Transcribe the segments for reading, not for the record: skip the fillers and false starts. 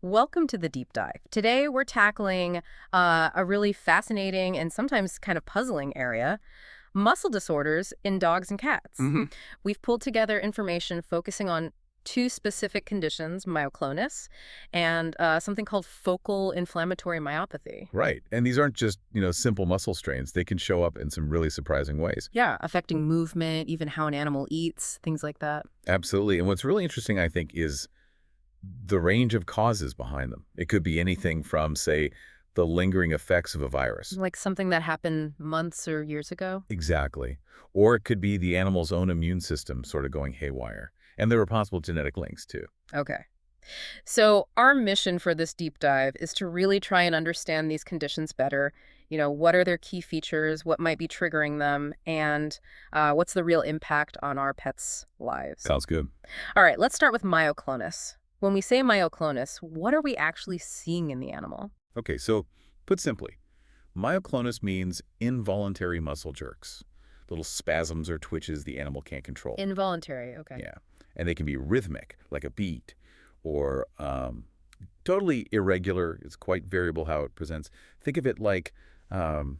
Welcome to the deep dive. Today we're tackling a really fascinating and sometimes kind of puzzling area, muscle disorders in dogs and cats. hmm We've pulled together information focusing on two specific conditions, myoclonus and something called focal inflammatory myopathy. Right. And these aren't just, simple muscle strains. They can show up in some really surprising ways. Yeah, affecting movement, even how an animal eats, things like that. Absolutely. And what's really interesting, I think, is the range of causes behind them. It could be anything from, say, the lingering effects of a virus. Like something that happened months or years ago. Exactly. Or it could be the animal's own immune system sort of going haywire. And there are possible genetic links, too. Okay. So our mission for this deep dive is to really try and understand these conditions better. What are their key features? What might be triggering them? And what's the real impact on our pets' lives? Sounds good. All right, let's start with myoclonus. When we say myoclonus, what are we actually seeing in the animal? Okay, so put simply, myoclonus means involuntary muscle jerks, little spasms or twitches the animal can't control. Involuntary, okay. Yeah. And they can be rhythmic, like a beat, or totally irregular. It's quite variable how it presents. Think of it like um,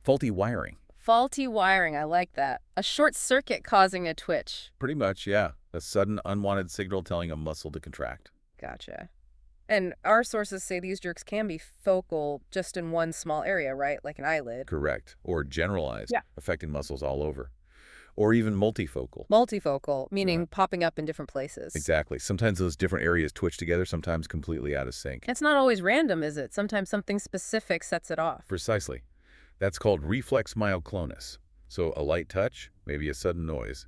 faulty wiring. Faulty wiring, I like that. A short circuit causing a twitch. Pretty much, yeah. A sudden unwanted signal telling a muscle to contract. Gotcha. And our sources say these jerks can be focal just in one small area, right? Like an eyelid. Correct. Or generalized, Yeah. affecting muscles all over. Or even multifocal. Multifocal, Yeah. meaning popping up in different places. Exactly. Sometimes those different areas twitch together, sometimes completely out of sync. It's not always random, is it? Sometimes something specific sets it off. Precisely. That's called reflex myoclonus. So a light touch, maybe a sudden noise.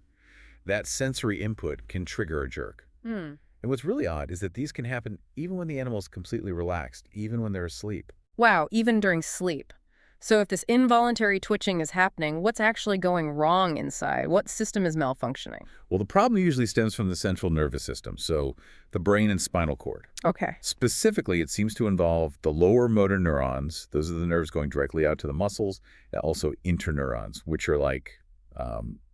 That sensory input can trigger a jerk. Hmm. And what's really odd is that these can happen even when the animal is completely relaxed, even when they're asleep. Wow, even during sleep. So if this involuntary twitching is happening, what's actually going wrong inside? What system is malfunctioning? Well, the problem usually stems from the central nervous system, so the brain and spinal cord. Okay. Specifically, it seems to involve the lower motor neurons. Those are the nerves going directly out to the muscles, and also interneurons, which are like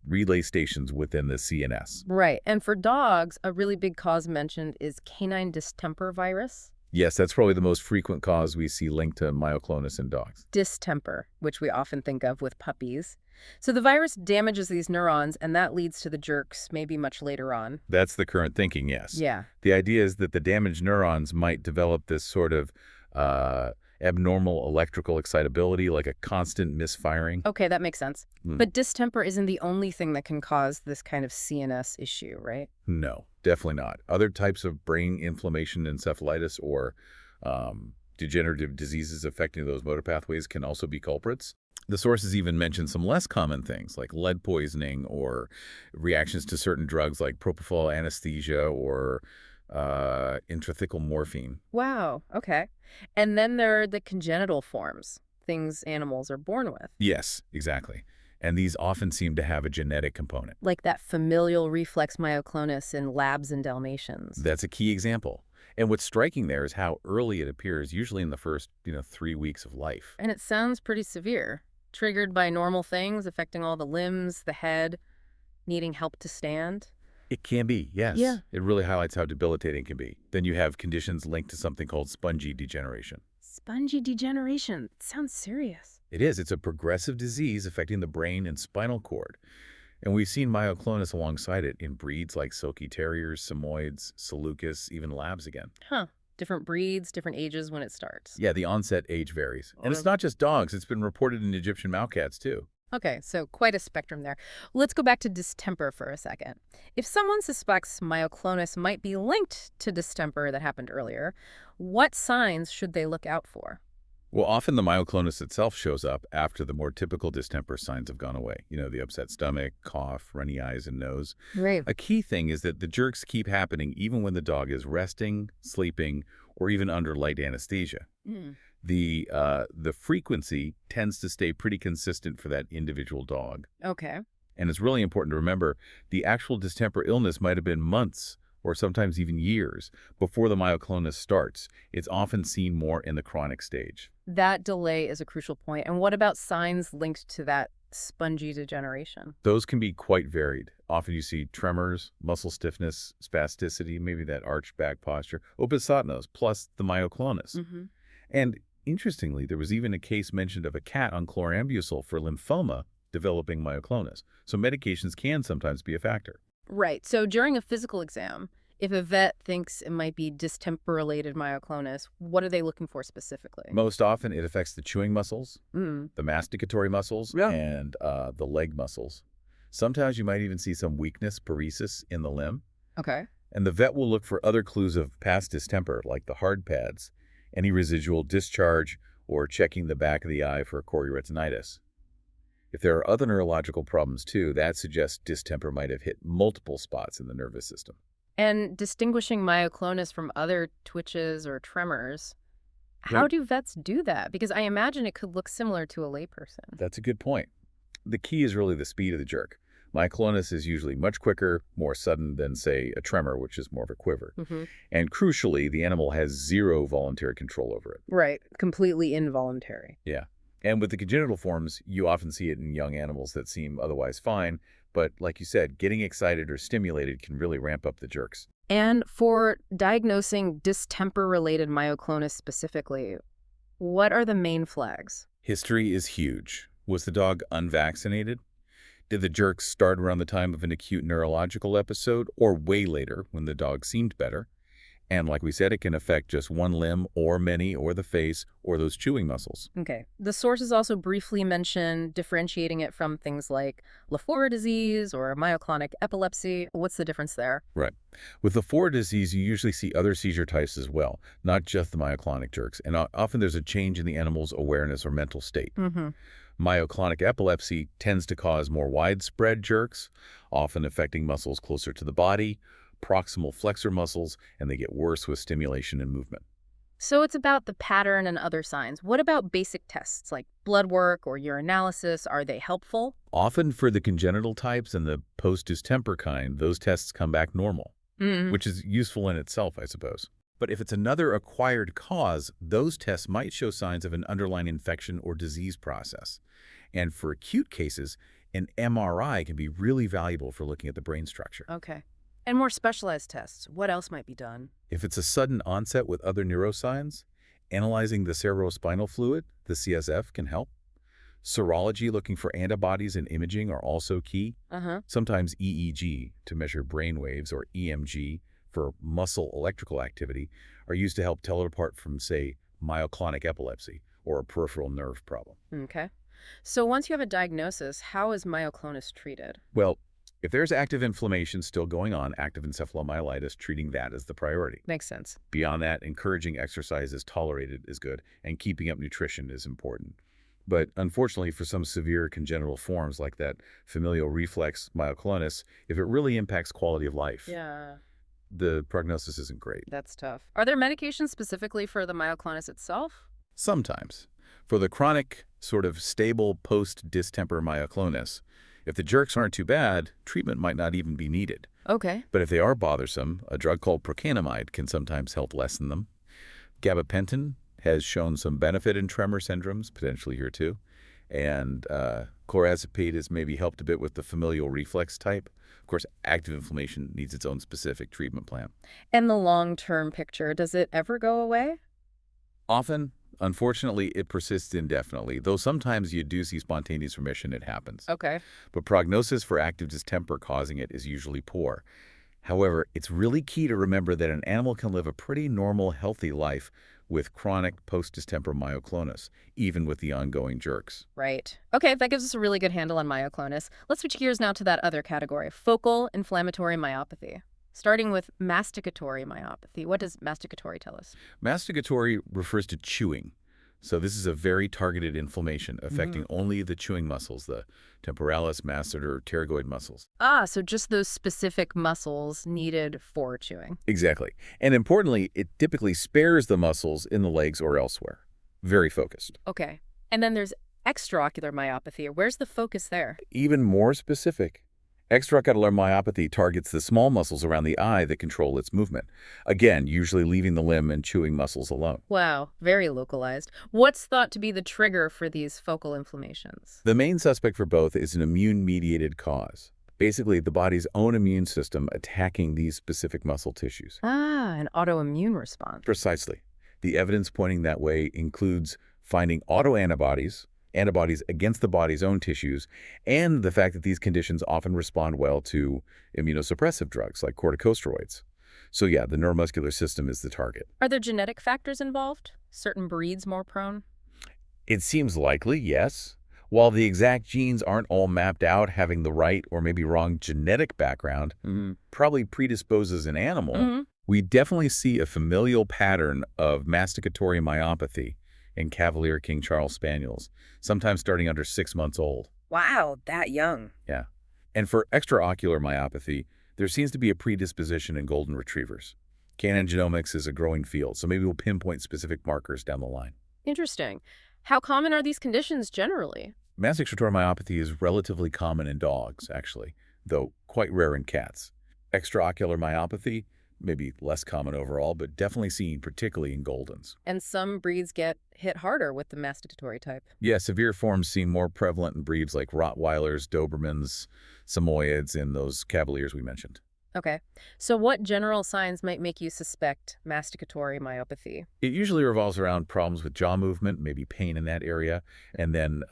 relay stations within the CNS. Right. And for dogs, a really big cause mentioned is canine distemper virus. Yes, that's probably the most frequent cause we see linked to myoclonus in dogs. Distemper, which we often think of with puppies. So the virus damages these neurons, and that leads to the jerks maybe much later on. That's the current thinking, yes. Yeah. The idea is that the damaged neurons might develop this sort of abnormal electrical excitability, like a constant misfiring. Okay, that makes sense. Hmm. But distemper isn't the only thing that can cause this kind of CNS issue, right? No, definitely not. Other types of brain inflammation, encephalitis, or degenerative diseases affecting those motor pathways can also be culprits. The sources even mention some less common things like lead poisoning or reactions to certain drugs like propofol anesthesia or intrathecal morphine. Wow, okay. And then there are the congenital forms, things animals are born with, Yes, exactly. And these often seem to have a genetic component. like that familial reflex myoclonus in labs and Dalmatians. That's a key example. And what's striking there is how early it appears, usually in the first, 3 weeks of life. And it sounds pretty severe, triggered by normal things affecting all the limbs, the head, needing help to stand. It can be, yes. Yeah. It really highlights how debilitating it can be. Then you have conditions linked to something called spongy degeneration. Spongy degeneration. Sounds serious. It is. It's a progressive disease affecting the brain and spinal cord. And we've seen myoclonus alongside it in breeds like Silky Terriers, Samoyeds, Seleucus, even Labs again. Huh. Different breeds, different ages when it starts. Yeah, the onset age varies. And it's Okay. not just dogs. It's been reported in Egyptian mouthcats, too. Okay, so quite a spectrum there. Let's go back to distemper for a second. If someone suspects myoclonus might be linked to distemper that happened earlier, what signs should they look out for? Well, often the myoclonus itself shows up after the more typical distemper signs have gone away. The upset stomach, cough, runny eyes, and nose. Right. A key thing is that the jerks keep happening even when the dog is resting, sleeping, or even under light anesthesia. Mm. The frequency tends to stay pretty consistent for that individual dog. Okay. And it's really important to remember the actual distemper illness might have been months or sometimes even years before the myoclonus starts. It's often seen more in the chronic stage. That delay is a crucial point. And what about signs linked to that spongy degeneration? Those can be quite varied. Often you see tremors, muscle stiffness, spasticity, maybe that arched back posture, opisthotonos, plus the myoclonus. Mm-hmm. And interestingly, there was even a case mentioned of a cat on chlorambucil for lymphoma developing myoclonus. So medications can sometimes be a factor. Right. So during a physical exam, if a vet thinks it might be distemper-related myoclonus, what are they looking for specifically? Most often it affects the chewing muscles, Mm. the masticatory muscles, Yeah. and the leg muscles. Sometimes you might even see some weakness, paresis, in the limb. Okay. And the vet will look for other clues of past distemper, like the hard pads, any residual discharge, or checking the back of the eye for chorioretinitis. If there are other neurological problems too, that suggests distemper might have hit multiple spots in the nervous system. And distinguishing myoclonus from other twitches or tremors, how Well, do vets do that? Because I imagine it could look similar to a layperson. that's a good point. The key is really the speed of the jerk. Myoclonus is usually much quicker, more sudden than, say, a tremor, which is more of a quiver. Mm-hmm. And crucially, the animal has zero voluntary control over it. Right. Completely involuntary. Yeah. And with the congenital forms, you often see it in young animals that seem otherwise fine, but like you said, getting excited or stimulated can really ramp up the jerks. And for diagnosing distemper-related myoclonus specifically, what are the main flags? History is huge. Was the dog unvaccinated? Did the jerks start around the time of an acute neurological episode or way later when the dog seemed better? And like we said, it can affect just one limb or many or the face or those chewing muscles. Okay. The sources also briefly mention differentiating it from things like Lafora disease or myoclonic epilepsy. What's the difference there? Right. With the Lafora disease, you usually see other seizure types as well, not just the myoclonic jerks. And often there's a change in the animal's awareness or mental state. Mm-hmm. Myoclonic epilepsy tends to cause more widespread jerks, often affecting muscles closer to the body, proximal flexor muscles, and they get worse with stimulation and movement. So it's about the pattern and other signs. What about basic tests like blood work or urinalysis? Are they helpful? Often for the congenital types and the post-distemper kind, those tests come back normal, Mm. which is useful in itself, I suppose. But if it's another acquired cause, those tests might show signs of an underlying infection or disease process. And for acute cases, an MRI can be really valuable for looking at the brain structure. Okay. And more specialized tests. What else might be done? If it's a sudden onset with other neuroscience, analyzing the cerebrospinal fluid, the CSF, can help. Serology looking for antibodies and imaging are also key. Uh-huh. Sometimes EEG to measure brain waves or EMG for muscle electrical activity are used to help tell it apart from, say, myoclonic epilepsy or a peripheral nerve problem. Okay. So once you have a diagnosis, how is myoclonus treated? Well, if there's active inflammation still going on, active encephalomyelitis, treating that is the priority. Makes sense. Beyond that, encouraging exercise as tolerated is good, and keeping up nutrition is important. But unfortunately, for some severe congenital forms like that familial reflex myoclonus, if it really impacts quality of life, Yeah, the prognosis isn't great. that's tough. Are there medications specifically for the myoclonus itself? Sometimes. For the chronic, sort of stable post-distemper myoclonus, if the jerks aren't too bad, treatment might not even be needed. Okay. But if they are bothersome, a drug called procainamide can sometimes help lessen them. Gabapentin has shown some benefit in tremor syndromes, potentially here too. And chlorazepate has maybe helped a bit with the familial reflex type. Of course, active inflammation needs its own specific treatment plan. And the long-term picture, does it ever go away? Often, unfortunately, it persists indefinitely, though sometimes you do see spontaneous remission, it happens. Okay. But prognosis for active distemper causing it is usually poor. However, it's really key to remember that an animal can live a pretty normal, healthy life with chronic post-distemper myoclonus, even with the ongoing jerks. Right. Okay, that gives us a really good handle on myoclonus. Let's switch gears now to that other category, focal inflammatory myopathy. Starting with masticatory myopathy. What does masticatory tell us? Masticatory refers to chewing. So this is a very targeted inflammation affecting only the chewing muscles, the temporalis, masseter, pterygoid muscles. Ah, so just those specific muscles needed for chewing. Exactly. And importantly, it typically spares the muscles in the legs or elsewhere. Very focused. Okay. And then there's extraocular myopathy. Where's the focus there? Even more specific. Extraocular myopathy targets the small muscles around the eye that control its movement. Again, usually leaving the limb and chewing muscles alone. Wow, very localized. What's thought to be the trigger for these focal inflammations? The main suspect for both is an immune-mediated cause. Basically, the body's own immune system attacking these specific muscle tissues. Ah, an autoimmune response. Precisely. The evidence pointing that way includes finding autoantibodies, antibodies against the body's own tissues, and the fact that these conditions often respond well to immunosuppressive drugs like corticosteroids. So yeah, the neuromuscular system is the target. Are there genetic factors involved? Certain breeds more prone? It seems likely, yes. While the exact genes aren't all mapped out, having the right or maybe wrong genetic background probably predisposes an animal. We definitely see a familial pattern of masticatory myopathy in Cavalier King Charles Spaniels, sometimes starting under 6 months old. Wow, that young. Yeah. And for extraocular myopathy, there seems to be a predisposition in golden retrievers. Canine genomics is a growing field, so maybe we'll pinpoint specific markers down the line. Interesting. How common are these conditions generally? Masticatory myopathy is relatively common in dogs, actually, though quite rare in cats. Extraocular myopathy may be less common overall, but definitely seen particularly in Goldens. And some breeds get hit harder with the masticatory type. Yeah, severe forms seem more prevalent in breeds like Rottweilers, Dobermans, Samoyeds, and those Cavaliers we mentioned. Okay. So what general signs might make you suspect masticatory myopathy? It usually revolves around problems with jaw movement, maybe pain in that area, and then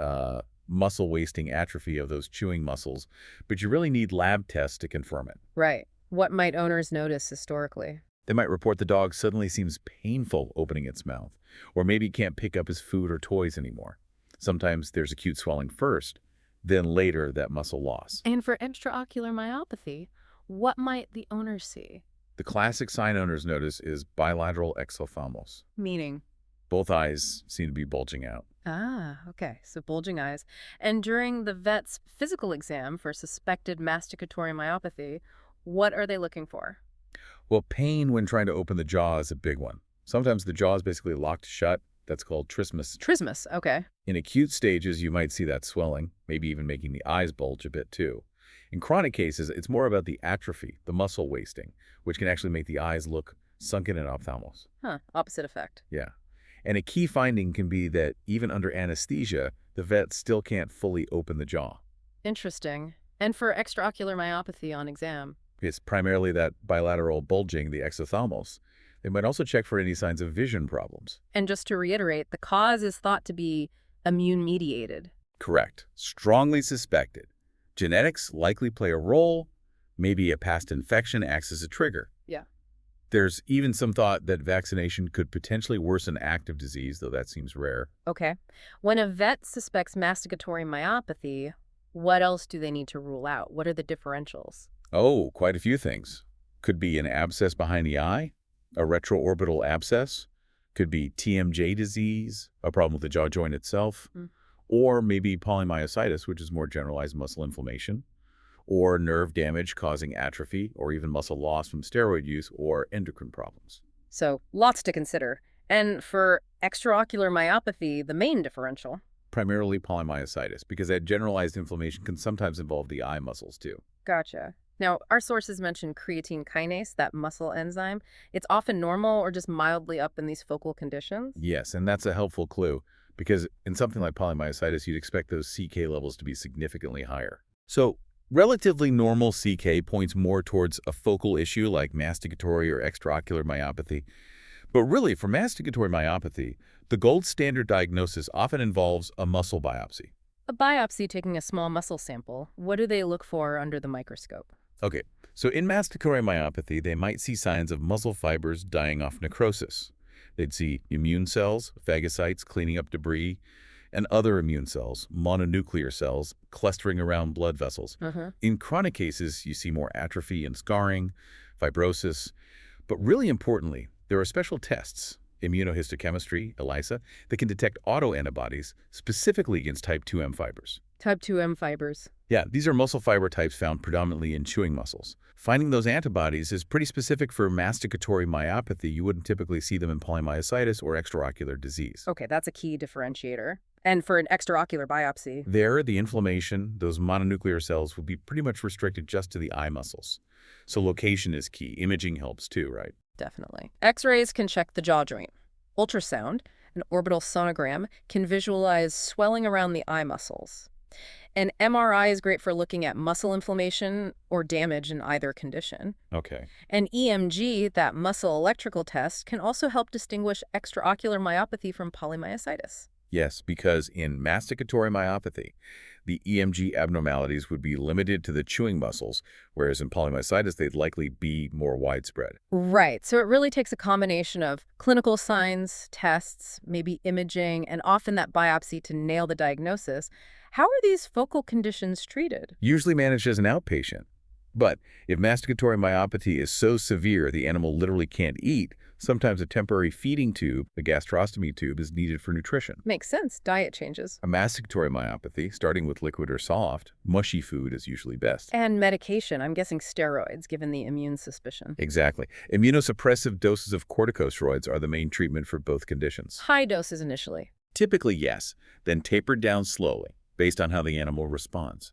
muscle wasting atrophy of those chewing muscles. But you really need lab tests to confirm it. Right. What might owners notice historically? They might report the dog suddenly seems painful opening its mouth, or maybe can't pick up his food or toys anymore. Sometimes there's acute swelling first, then later that muscle loss. And for extraocular myopathy, what might the owner see? The classic sign owners notice is bilateral exophthalmos. Meaning? Both eyes seem to be bulging out. Ah, okay. So bulging eyes. And during the vet's physical exam for suspected masticatory myopathy, what are they looking for? Well, pain when trying to open the jaw is a big one. Sometimes the jaw is basically locked shut. That's called trismus. Trismus, okay. In acute stages, you might see that swelling, maybe even making the eyes bulge a bit too. In chronic cases, it's more about the atrophy, the muscle wasting, which can actually make the eyes look sunken in ophthalmos. Huh, opposite effect. Yeah. And a key finding can be that even under anesthesia, the vet still can't fully open the jaw. Interesting. And for extraocular myopathy on exam? It's primarily that bilateral bulging, the exophthalmos. They might also check for any signs of vision problems. And just to reiterate, the cause is thought to be immune-mediated. Correct. Strongly suspected. Genetics likely play a role. Maybe a past infection acts as a trigger. Yeah. There's even some thought that vaccination could potentially worsen active disease, though that seems rare. Okay. When a vet suspects masticatory myopathy, what else do they need to rule out? What are the differentials? Oh, quite a few things. Could be an abscess behind the eye, a retroorbital abscess, could be TMJ disease, a problem with the jaw joint itself, or maybe polymyositis, which is more generalized muscle inflammation, or nerve damage causing atrophy, or even muscle loss from steroid use, or endocrine problems. So lots to consider. And for extraocular myopathy, the main differential? Primarily polymyositis, because that generalized inflammation can sometimes involve the eye muscles too. Gotcha. Now, our sources mentioned creatine kinase, that muscle enzyme. It's often normal or just mildly up in these focal conditions? Yes, and that's a helpful clue, because in something like polymyositis, you'd expect those CK levels to be significantly higher. So relatively normal CK points more towards a focal issue like masticatory or extraocular myopathy. But really, for masticatory myopathy, the gold standard diagnosis often involves a muscle biopsy. A biopsy taking a small muscle sample, what do they look for under the microscope? Okay, so in masticatory myopathy, they might see signs of muscle fibers dying off necrosis. They'd see immune cells, phagocytes cleaning up debris, and other immune cells, mononuclear cells, clustering around blood vessels. In chronic cases, you see more atrophy and scarring, fibrosis. But really importantly, there are special tests, immunohistochemistry, ELISA, that can detect autoantibodies specifically against type 2M fibers. Type 2M fibers. Yeah, these are muscle fiber types found predominantly in chewing muscles. Finding those antibodies is pretty specific for masticatory myopathy. You wouldn't typically see them in polymyositis or extraocular disease. Okay, that's a key differentiator. And for an extraocular biopsy? There, the inflammation, those mononuclear cells, would be pretty much restricted just to the eye muscles. So location is key. Imaging helps too, right? Definitely. X-rays can check the jaw joint. Ultrasound, an orbital sonogram, can visualize swelling around the eye muscles. An MRI is great for looking at muscle inflammation or damage in either condition. Okay. An EMG, that muscle electrical test, can also help distinguish extraocular myopathy from polymyositis. Yes, because in masticatory myopathy, the EMG abnormalities would be limited to the chewing muscles, whereas in polymyositis, they'd likely be more widespread. Right. So it really takes a combination of clinical signs, tests, maybe imaging, and often that biopsy to nail the diagnosis. How are these focal conditions treated? Usually managed as an outpatient. But if masticatory myopathy is so severe the animal literally can't eat, sometimes a temporary feeding tube, a gastrostomy tube, is needed for nutrition. Makes sense. Diet changes. A masticatory myopathy, starting with liquid or soft, mushy food is usually best. And medication. I'm guessing steroids, given the immune suspicion. Exactly. Immunosuppressive doses of corticosteroids are the main treatment for both conditions. High doses initially. Typically, yes, then tapered down slowly, based on how the animal responds.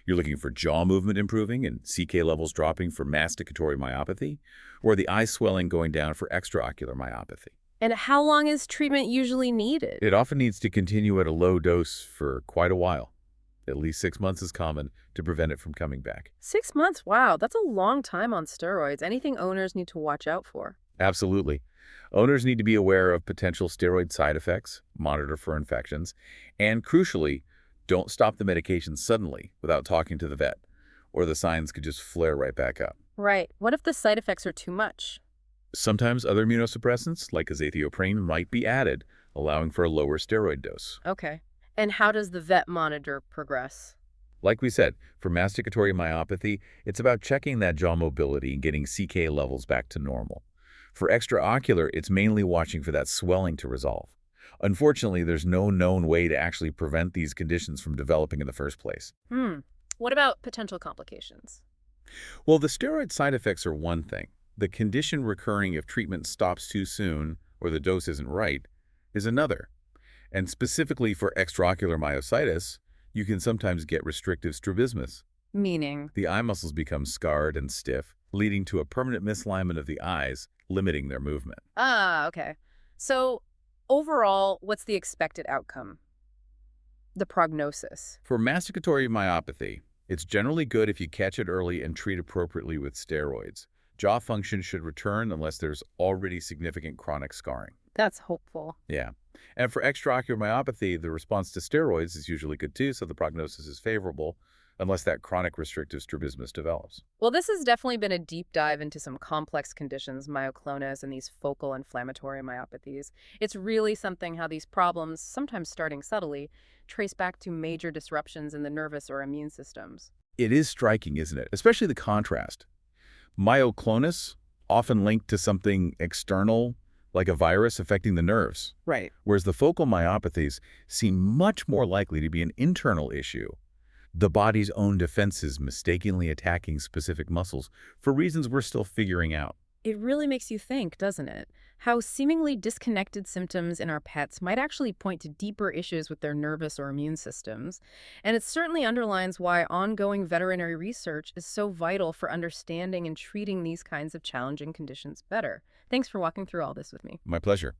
You're looking for jaw movement improving and CK levels dropping for masticatory myopathy, or the eye swelling going down for extraocular myopathy. And how long is treatment usually needed? It often needs to continue at a low dose for quite a while. At least 6 months is common to prevent it from coming back. 6 months? Wow, that's a long time on steroids. Anything owners need to watch out for? Absolutely. Owners need to be aware of potential steroid side effects, monitor for infections, and crucially, don't stop the medication suddenly without talking to the vet, or the signs could just flare right back up. Right. What if the side effects are too much? Sometimes other immunosuppressants, like azathioprine, might be added, allowing for a lower steroid dose. Okay. And how does the vet monitor progress? Like we said, for masticatory myopathy, it's about checking that jaw mobility and getting CK levels back to normal. For extraocular, it's mainly watching for that swelling to resolve. Unfortunately, there's no known way to actually prevent these conditions from developing in the first place. What about potential complications? Well, the steroid side effects are one thing. The condition recurring if treatment stops too soon or the dose isn't right is another. And specifically for extraocular myositis, you can sometimes get restrictive strabismus. Meaning? The eye muscles become scarred and stiff, leading to a permanent misalignment of the eyes, limiting their movement. Ah, okay. So overall, what's the expected outcome? The prognosis. For masticatory myopathy, it's generally good if you catch it early and treat appropriately with steroids. Jaw function should return unless there's already significant chronic scarring. That's hopeful. Yeah. And for extraocular myopathy, the response to steroids is usually good too, so the prognosis is favorable, unless that chronic restrictive strabismus develops. Well, this has definitely been a deep dive into some complex conditions, myoclonus and these focal inflammatory myopathies. It's really something how these problems, sometimes starting subtly, trace back to major disruptions in the nervous or immune systems. It is striking, isn't it? Especially the contrast. Myoclonus, often linked to something external, like a virus affecting the nerves, Right. whereas the focal myopathies seem much more likely to be an internal issue. The body's own defenses mistakenly attacking specific muscles for reasons we're still figuring out. It really makes you think, doesn't it? How seemingly disconnected symptoms in our pets might actually point to deeper issues with their nervous or immune systems. And it certainly underlines why ongoing veterinary research is so vital for understanding and treating these kinds of challenging conditions better. Thanks for walking through all this with me. My pleasure.